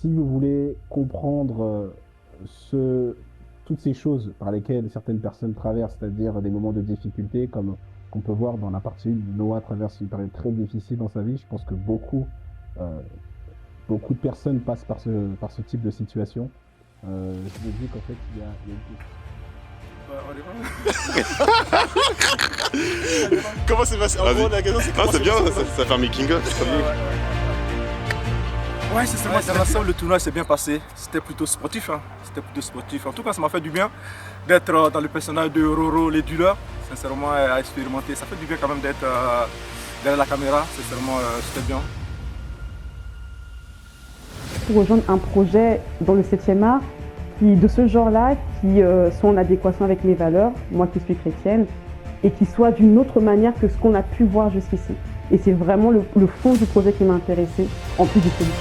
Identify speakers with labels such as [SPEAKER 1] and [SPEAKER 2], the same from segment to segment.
[SPEAKER 1] si vous voulez comprendre toutes ces choses par lesquelles certaines personnes traversent, c'est-à-dire des moments de difficulté, comme qu'on peut voir dans la partie 1, Noah traverse une période très difficile dans sa vie. Je pense que euh, beaucoup de personnes passent par ce type de situation. Je me dis qu'en fait, il y a une...
[SPEAKER 2] Comment c'est passé? En gros, la question c'est comment
[SPEAKER 3] c'est bien, ça fait un making-of.
[SPEAKER 2] Ouais, c'est moi, dans l'ensemble, le tournoi s'est bien passé. C'était plutôt sportif. C'était plutôt sportif. En tout cas, ça m'a fait du bien d'être dans le personnage de Roro, les dealers. Sincèrement, à expérimenter. Ça fait du bien quand même d'être derrière la caméra. Sincèrement, c'était bien.
[SPEAKER 4] Pour rejoindre un projet dans le 7e art, de ce genre-là, qui sont en adéquation avec mes valeurs, moi qui suis chrétienne, et qui soit d'une autre manière que ce qu'on a pu voir jusqu'ici. Et c'est vraiment le fond du projet qui m'a intéressée, en plus du produit.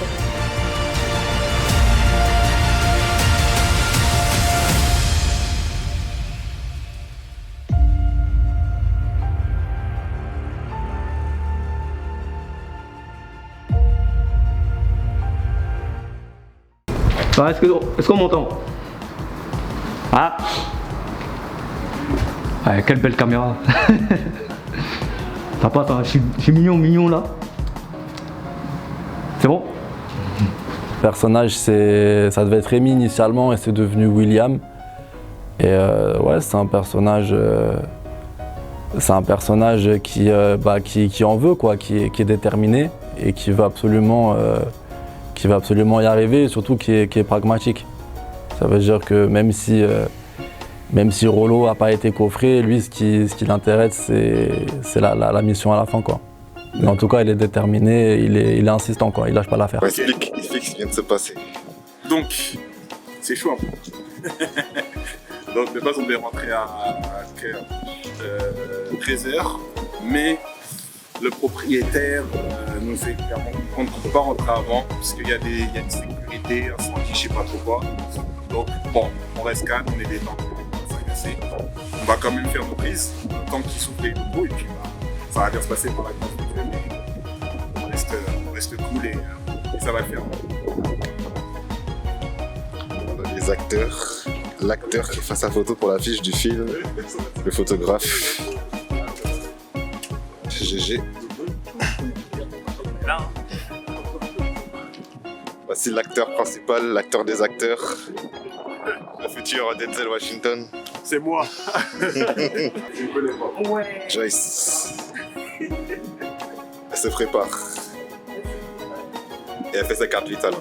[SPEAKER 5] Est-ce qu'on m'entend? Ah ouais, quelle belle caméra. T'as pas, je suis mignon là. C'est bon?
[SPEAKER 6] Le personnage, ça devait être Rémi initialement et c'est devenu William. Et ouais, c'est un personnage qui en veut, quoi, qui est déterminé et qui veut absolument y arriver, et surtout qui est pragmatique. Ça veut dire que même si Rollo n'a pas été coffré, lui, ce qui l'intéresse, c'est la mission à la fin, quoi. Mais en tout cas, il est déterminé, il est insistant, quoi. Il lâche pas l'affaire.
[SPEAKER 3] Explique ce qui vient de se passer.
[SPEAKER 7] Donc, c'est chaud un peu. Donc, de base, on devait rentrer à 13h, mais le propriétaire nous fait clairement comprendre qu'on ne peut pas rentrer avant, parce qu'il y a une sécurité, incendie, je sais pas trop quoi. Donc, bon, on reste calme, on est détendu, on va quand même faire nos prises, tant qu'ils soufflent les nouveaux, et puis ça va bien se passer pour la grande mais on reste cool et ça va le faire.
[SPEAKER 3] On a les acteurs, l'acteur qui fait sa photo pour l'affiche du film, le photographe. GG. Voici l'acteur principal, l'acteur des acteurs, le futur Denzel Washington.
[SPEAKER 7] C'est moi.
[SPEAKER 4] Ouais.
[SPEAKER 3] Joyce. Elle se prépare. Et elle fait sa carte vitale.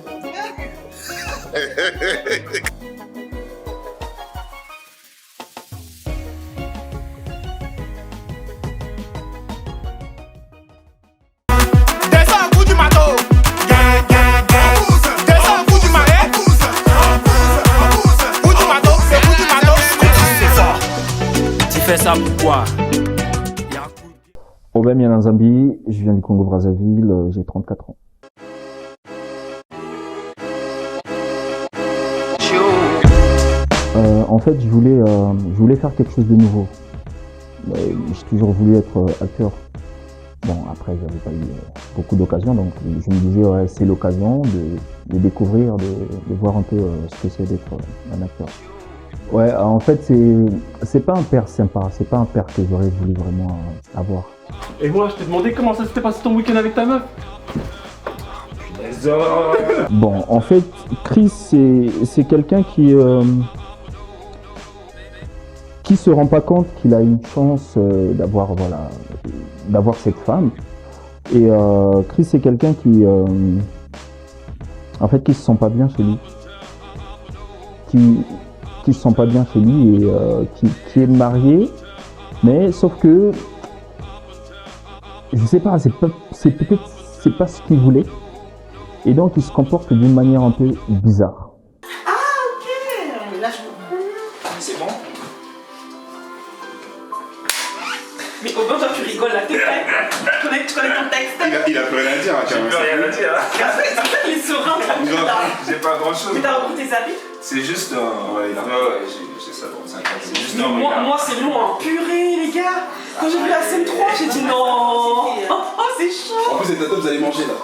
[SPEAKER 2] Ça pourquoi?
[SPEAKER 1] Obem Yalanzambi, je viens du Congo-Brazzaville, j'ai 34 ans. En fait, je voulais faire quelque chose de nouveau. J'ai toujours voulu être acteur. Bon, après, j'avais pas eu beaucoup d'occasions, donc je me disais, ouais, c'est l'occasion de découvrir, de voir un peu ce que c'est d'être un acteur. Ouais, en fait, c'est pas un père sympa, c'est pas un père que j'aurais voulu vraiment avoir.
[SPEAKER 5] Et moi, je t'ai demandé comment ça s'était passé ton week-end avec ta meuf.
[SPEAKER 1] Bon, en fait, Chris, c'est quelqu'un qui se rend pas compte qu'il a une chance d'avoir cette femme. Et Chris, c'est quelqu'un qui se sent pas bien chez lui. Qui se sent pas bien chez lui et qui est marié, mais sauf que je sais pas, c'est pas ce qu'il voulait, et donc il se comporte d'une manière un peu bizarre.
[SPEAKER 8] Ah ok, là je comprends.
[SPEAKER 2] C'est bon?
[SPEAKER 8] Mais au moins toi tu rigoles là, t'es prêt? Tu connais ton texte?
[SPEAKER 7] Il a plus rien à dire.
[SPEAKER 2] J'ai plus rien à dire.
[SPEAKER 8] Il est serein là.
[SPEAKER 7] J'ai pas grand chose.
[SPEAKER 8] Mais t'as repris tes habits?
[SPEAKER 7] C'est juste ouais, j'ai ça pour 5 ans. C'est juste
[SPEAKER 8] Mais moi c'est loin. Purée les gars. Quand j'ai vu la scène 3, j'ai dit non. Oh c'est chaud.
[SPEAKER 7] En plus, c'est top, vous allez manger là.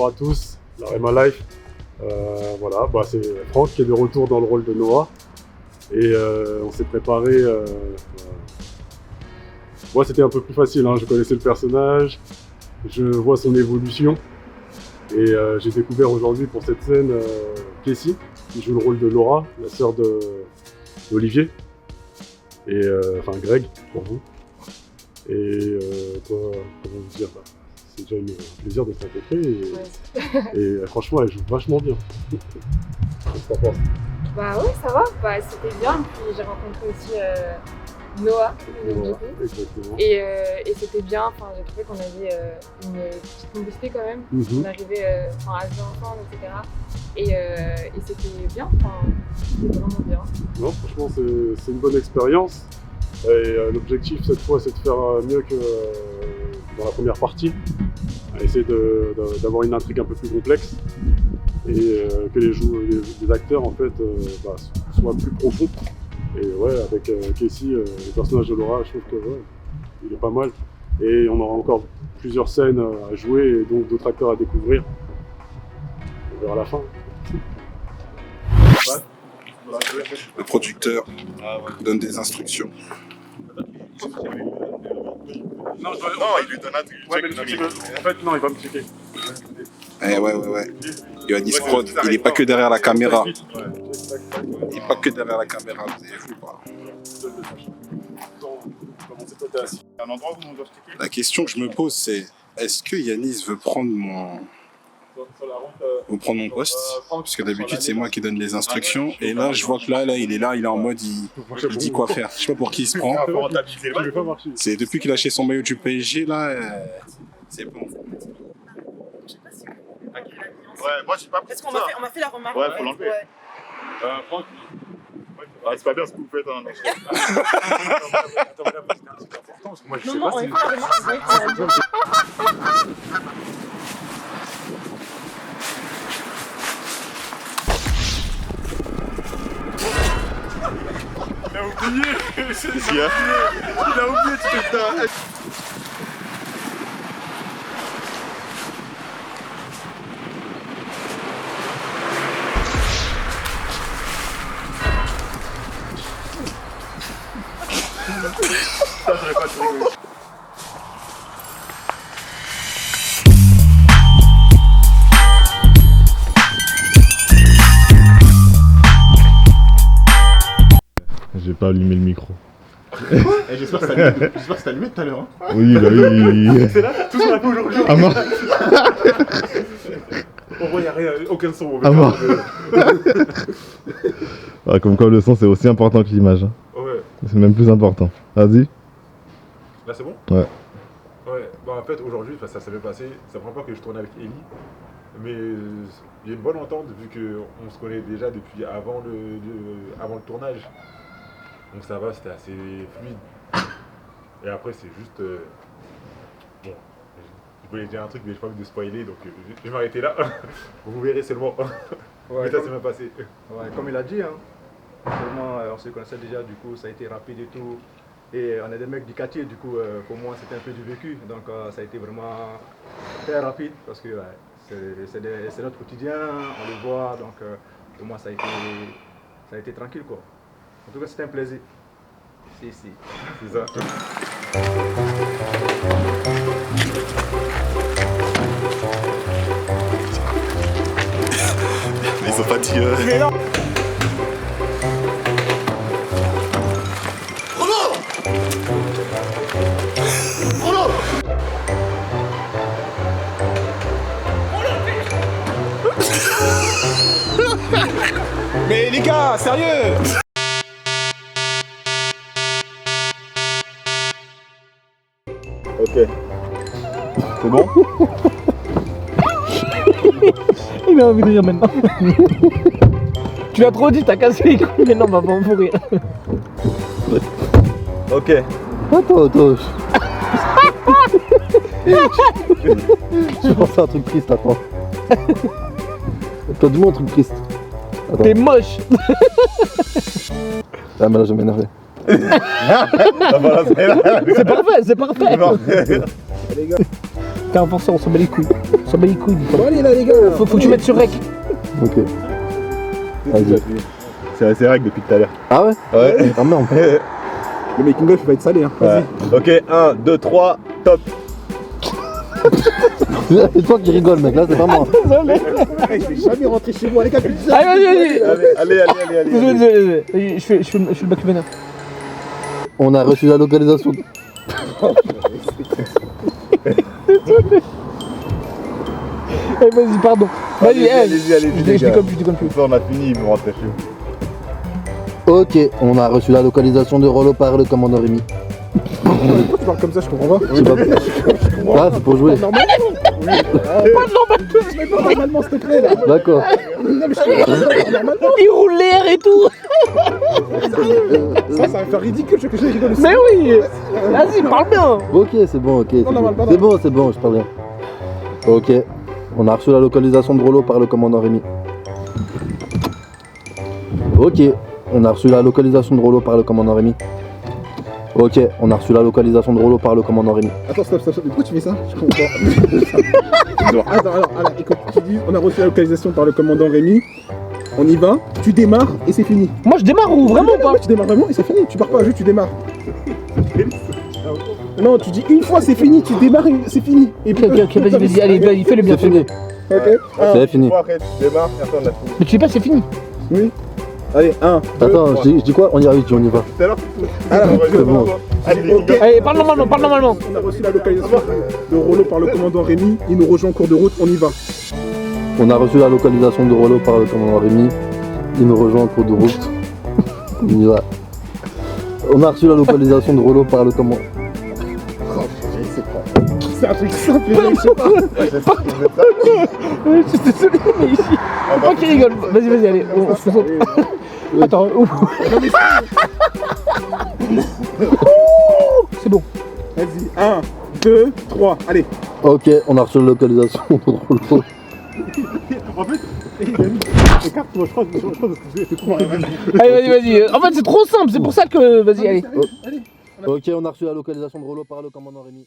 [SPEAKER 9] bonjour à tous, la Rema Life. Voilà, c'est Franck qui est de retour dans le rôle de Noah. Et on s'est préparé. Moi, c'était un peu plus facile, hein. Je connaissais le personnage, je vois son évolution. Et j'ai découvert aujourd'hui pour cette scène Kessie, qui joue le rôle de Laura, la sœur d'Olivier. Et enfin Greg, pour vous. Et comment vous dire, c'est déjà un plaisir de s'intéresser et franchement elle joue vachement bien. Qu'est-ce que t'en penses?
[SPEAKER 10] Bah ouais, ça va, c'était bien. Puis j'ai rencontré aussi Noah,
[SPEAKER 9] exactement.
[SPEAKER 10] Et c'était bien, enfin, j'ai trouvé qu'on avait une petite complicité quand même. On arrivait à jouer ensemble, etc. Et c'était bien, c'était vraiment bien.
[SPEAKER 9] Non, franchement c'est une bonne expérience. Et l'objectif cette fois c'est de faire mieux que dans la première partie. Essayer d'avoir une intrigue un peu plus complexe et que les acteurs en fait soient plus profonds. Et ouais, avec Kessie, le personnage de Laura, je trouve que il est pas mal. Et on aura encore plusieurs scènes à jouer et donc d'autres acteurs à découvrir. On verra la fin.
[SPEAKER 7] Le producteur donne des instructions.
[SPEAKER 9] Non, il lui donne un truc. Ouais, mais le truc, en fait, non, il va me checker.
[SPEAKER 7] Ouais. Yoannis Prod, il n'est pas que derrière la caméra. Il n'est pas que derrière la caméra, vous avez vu quoi. La question que je me pose, c'est est-ce que Yanis veut prendre mon poste? Parce que d'habitude, c'est moi qui donne les instructions. Et là, je vois que là, il est en mode, il dit quoi faire. Je sais pas pour qui il se prend. C'est depuis qu'il a acheté son maillot du PSG, là, c'est bon.
[SPEAKER 11] Ouais, moi j'ai pas pris.
[SPEAKER 8] Parce qu'on m'a fait la remarque.
[SPEAKER 11] Ouais, faut l'enlever. Franck, c'est pas bien ce que vous faites. Hein,
[SPEAKER 8] non, on est pas vraiment.
[SPEAKER 11] Il a oublié. Il a oublié, tu fais ça. Ça, j'aurais pas de rigoler.
[SPEAKER 12] J'ai pas allumé le micro.
[SPEAKER 11] J'espère que c'est allumé tout à l'heure. Hein.
[SPEAKER 12] Oui.
[SPEAKER 11] C'est là, tout ce qu'on a fait aujourd'hui.
[SPEAKER 12] Ah mort.
[SPEAKER 11] On voit, il n'y a aucun son.
[SPEAKER 12] Ah mort. Comme quoi le son c'est aussi important que l'image. Hein.
[SPEAKER 11] Ouais.
[SPEAKER 12] C'est même plus important. Vas-y.
[SPEAKER 11] Là c'est bon?
[SPEAKER 12] Ouais.
[SPEAKER 11] Ouais, en fait aujourd'hui, ça s'est bien passé. C'est la première fois que je tournais avec Ellie. Mais il y a une bonne entente vu qu'on se connaît déjà depuis avant le tournage. Donc ça va, c'était assez fluide. Et après c'est juste... bon, je voulais dire un truc mais j'ai pas envie de spoiler donc je vais m'arrêter là. Vous verrez seulement.
[SPEAKER 13] Ouais,
[SPEAKER 11] mais ça s'est bien passé.
[SPEAKER 13] Ouais, comme il a dit, hein. Vraiment, on se connaissait déjà, du coup ça a été rapide et tout. Et on est des mecs du quartier, du coup pour moi c'était un peu du vécu. Donc ça a été vraiment très rapide parce que c'est notre quotidien, on le voit. Donc pour moi ça a été tranquille quoi. En tout cas, c'était un plaisir. Si.
[SPEAKER 11] C'est ça.
[SPEAKER 3] Ils sont fatigués.
[SPEAKER 11] Mais non.
[SPEAKER 2] Mais les gars, sérieux!
[SPEAKER 11] Ok. C'est bon?
[SPEAKER 14] Il a envie de rire maintenant. Tu l'as trop dit, t'as cassé les couilles, maintenant on va pas en mourir.
[SPEAKER 11] Ok.
[SPEAKER 14] Attends. Je pense à un truc triste, attends. Attends, dis-moi un truc triste. T'es moche. Ah mais là je vais m'énerver. C'est parfait. Les gars. T'es un forceur, on s'en bat les couilles. On s'en bat les couilles.
[SPEAKER 15] Bon, allez là, les gars.
[SPEAKER 14] Faut que tu mettes sur rec.
[SPEAKER 12] Ok. Vas-y. C'est assez règle depuis tout à l'heure.
[SPEAKER 15] Ah ouais?
[SPEAKER 12] Ouais.
[SPEAKER 15] Ah merde. Le making of va être salé, hein. Vas-y.
[SPEAKER 12] Ok, 1, 2, 3, top.
[SPEAKER 15] C'est toi qui rigoles, mec, là, c'est pas moi.
[SPEAKER 14] Désolé.
[SPEAKER 15] Je vais jamais rentrer chez moi, les gars.
[SPEAKER 14] Allez, vas-y.
[SPEAKER 12] Allez.
[SPEAKER 14] Je fais le bac vénère.
[SPEAKER 15] On a reçu la localisation.
[SPEAKER 14] Désolé. Eh, vas-y, pardon. Vas-y,
[SPEAKER 12] Allez-y,
[SPEAKER 14] je déconne plus.
[SPEAKER 12] Une fois on a fini, ils vont rentrer chez vous.
[SPEAKER 15] Ok, on a reçu la localisation de Rollo par le commandant Rémi. Pourquoi tu parles comme ça, je comprends pas. Ah, c'est pour jouer.
[SPEAKER 14] Pas normalement, s'il te plaît, là.
[SPEAKER 15] D'accord.
[SPEAKER 14] Il roule l'air et tout.
[SPEAKER 15] Ça va faire ridicule que je rigole aussi.
[SPEAKER 14] Mais oui. Vas-y, parle bien.
[SPEAKER 15] Ok, c'est bon, ok. C'est bon, je parle bien. Ok, on a reçu la localisation de Rollo par le commandant Rémi. Ok, on a reçu la localisation de Rollo par le commandant Rémi. Ok, on a reçu la localisation de Rollo par le commandant Rémi.
[SPEAKER 16] Attends, stop. Pourquoi tu fais ça? Je comprends pas. Attends, alors, écoute, tu dis, on a reçu la localisation par le commandant Rémi. On y va, tu démarres et c'est fini.
[SPEAKER 14] Moi je démarre ou vraiment pas?
[SPEAKER 16] Tu démarres vraiment et c'est fini. Tu pars pas, juste tu démarres. Non, tu dis une fois c'est fini, tu démarres et c'est fini. Et
[SPEAKER 14] ok, vas-y, allez, fais le bien.
[SPEAKER 15] C'est fini.
[SPEAKER 16] Ok.
[SPEAKER 15] C'est fini.
[SPEAKER 12] Après, tu démarres, et après on a fini.
[SPEAKER 14] Mais tu sais pas, c'est fini.
[SPEAKER 16] Oui. Allez, 1.
[SPEAKER 15] Attends, je dis quoi? On y va vite, on y va.
[SPEAKER 12] Tout à l'heure,
[SPEAKER 15] c'est bon.
[SPEAKER 14] Allez, parle normalement.
[SPEAKER 16] On a reçu la localisation de Rollo par le commandant Rémi. Il nous rejoint en cours de route, on y va.
[SPEAKER 15] On a reçu la localisation de Rollo par le commandant Rémi. Il nous rejoint en cours de route. On y va. On a reçu la localisation de Rollo par le commandant.
[SPEAKER 16] C'est un truc simple, les mecs, je sais pas.
[SPEAKER 14] Je suis désolé, mais ici. Faut pas qu'il rigole. Vas-y, allez. On se fait. Attends. C'est bon.
[SPEAKER 16] Vas-y, 1, 2, 3, allez.
[SPEAKER 15] Ok, on a reçu la localisation de Rollo.
[SPEAKER 16] En fait, écarte-toi, je crois que c'est trop.
[SPEAKER 14] Allez, vas-y. En fait, c'est trop simple, c'est pour ça que. Vas-y, allez.
[SPEAKER 15] Ok, on a reçu la localisation de Rollo par le commandant Rémi.